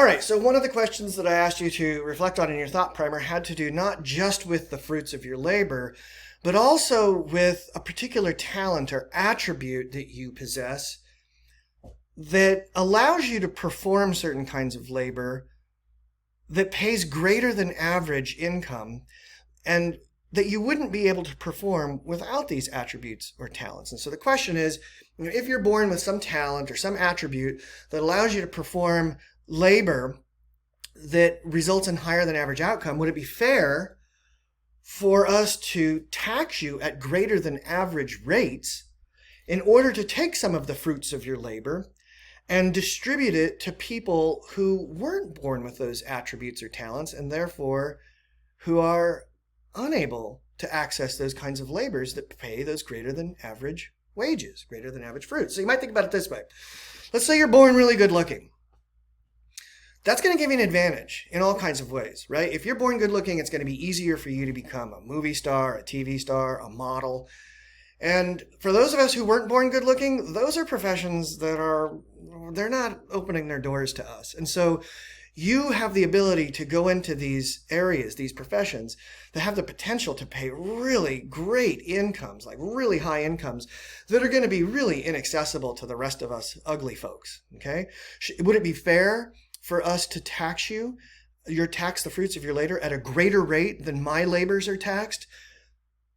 All right, so one of the questions that I asked you to reflect on in your thought primer had to do not just with the fruits of your labor, but also with a particular talent or attribute that you possess that allows you to perform certain kinds of labor that pays greater than average income and that you wouldn't be able to perform without these attributes or talents. And so the question is, if you're born with some talent or some attribute that allows you to perform labor that results in higher than average outcome, would it be fair for us to tax you at greater than average rates in order to take some of the fruits of your labor and distribute it to people who weren't born with those attributes or talents and therefore who are unable to access those kinds of labors that pay those greater than average wages, greater than average fruits? So you might think about it this way. Let's say you're born really good looking. That's going to give you an advantage in all kinds of ways, right? If you're born good looking, it's going to be easier for you to become a movie star, a TV star, a model. And for those of us who weren't born good looking, those are professions that they're not opening their doors to us. And so you have the ability to go into these areas, these professions that have the potential to pay really great incomes, like really high incomes that are going to be really inaccessible to the rest of us ugly folks, okay? Would it be fair for us to tax tax the fruits of your labor at a greater rate than my labors are taxed,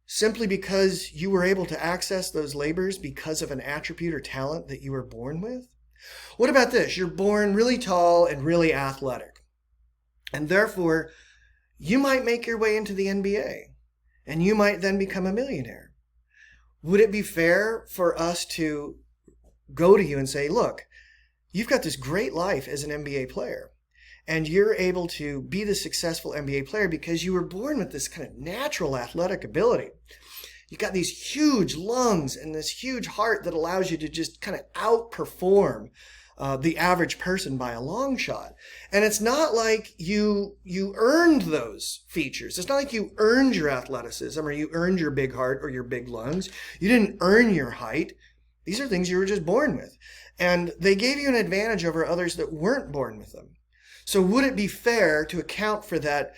simply because you were able to access those labors because of an attribute or talent that you were born with? What about this? You're born really tall and really athletic, and therefore you might make your way into the NBA, and you might then become a millionaire. Would it be fair for us to go to you and say, look, you've got this great life as an NBA player, and you're able to be the successful NBA player because you were born with this kind of natural athletic ability. You've got these huge lungs and this huge heart that allows you to just kind of outperform the average person by a long shot. And it's not like you earned those features. It's not like you earned your athleticism or you earned your big heart or your big lungs. You didn't earn your height. These are things you were just born with. And they gave you an advantage over others that weren't born with them. So would it be fair to account for that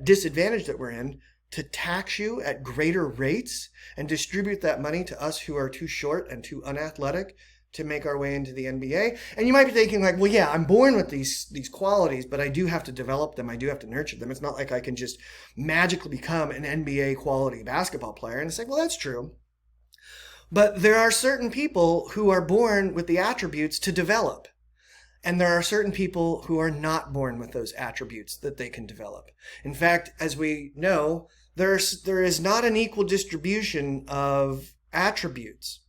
disadvantage that we're in, to tax you at greater rates and distribute that money to us who are too short and too unathletic to make our way into the NBA? And you might be thinking like, well, yeah, I'm born with these qualities, but I do have to develop them. I do have to nurture them. It's not like I can just magically become an NBA quality basketball player. And it's like, well, that's true. But there are certain people who are born with the attributes to develop. And there are certain people who are not born with those attributes that they can develop. In fact, as we know, there is not an equal distribution of attributes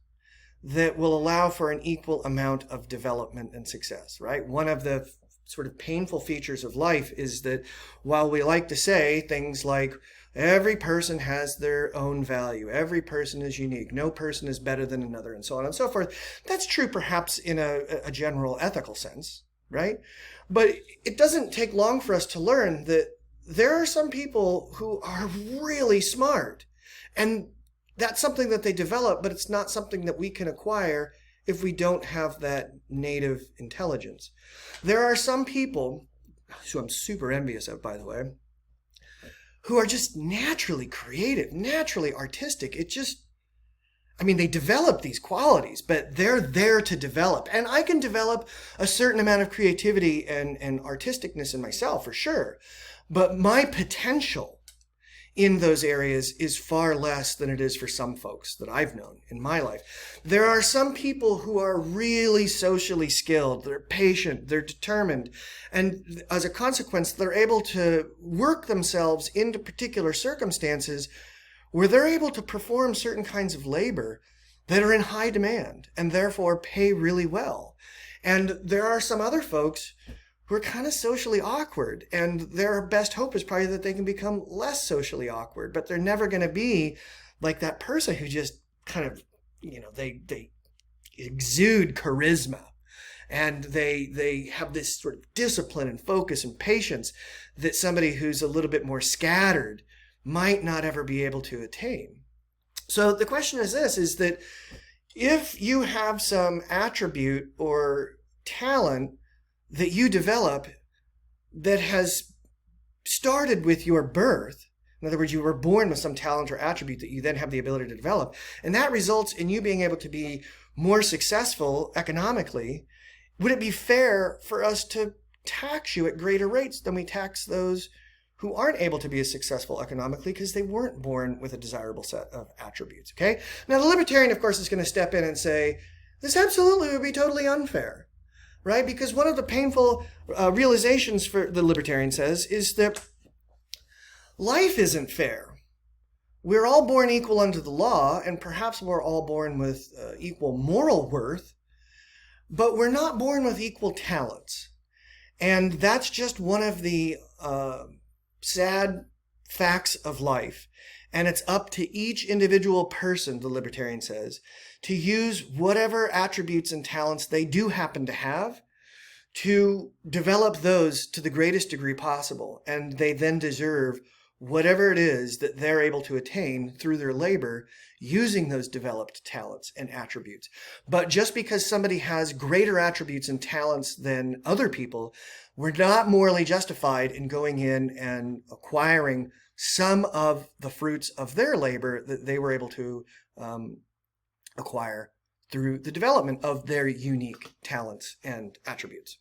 that will allow for an equal amount of development and success, right? One of the sort of painful features of life is that while we like to say things like, every person has their own value, every person is unique, no person is better than another, and so on and so forth, that's true perhaps in a general ethical sense, right? But it doesn't take long for us to learn that there are some people who are really smart, and that's something that they develop, but it's not something that we can acquire if we don't have that native intelligence. There are some people, who I'm super envious of, by the way, who are just naturally creative, naturally artistic. They develop these qualities, but they're there to develop. And I can develop a certain amount of creativity and artisticness in myself, for sure. But my potential in those areas is far less than it is for some folks that I've known in my life. There are some people who are really socially skilled, they're patient, they're determined, and as a consequence, they're able to work themselves into particular circumstances where they're able to perform certain kinds of labor that are in high demand and therefore pay really well. And there are some other folks who are kind of socially awkward, and their best hope is probably that they can become less socially awkward, but they're never going to be like that person who just kind of, they exude charisma, and they have this sort of discipline and focus and patience that somebody who's a little bit more scattered might not ever be able to attain. So the question is this, is that if you have some attribute or talent that you develop that has started with your birth. In other words, you were born with some talent or attribute that you then have the ability to develop. And that results in you being able to be more successful economically. Would it be fair for us to tax you at greater rates than we tax those who aren't able to be as successful economically because they weren't born with a desirable set of attributes? Okay? Now, the libertarian, of course, is going to step in and say, this absolutely would be totally unfair, right? Because one of the painful realizations for the libertarian says is that life isn't fair. We're all born equal under the law, and perhaps we're all born with equal moral worth, but we're not born with equal talents. And that's just one of the sad facts of life. And it's up to each individual person, the libertarian says, to use whatever attributes and talents they do happen to have to develop those to the greatest degree possible. And they then deserve whatever it is that they're able to attain through their labor using those developed talents and attributes. But just because somebody has greater attributes and talents than other people, we're not morally justified in going in and acquiring some of the fruits of their labor that they were able to acquire through the development of their unique talents and attributes.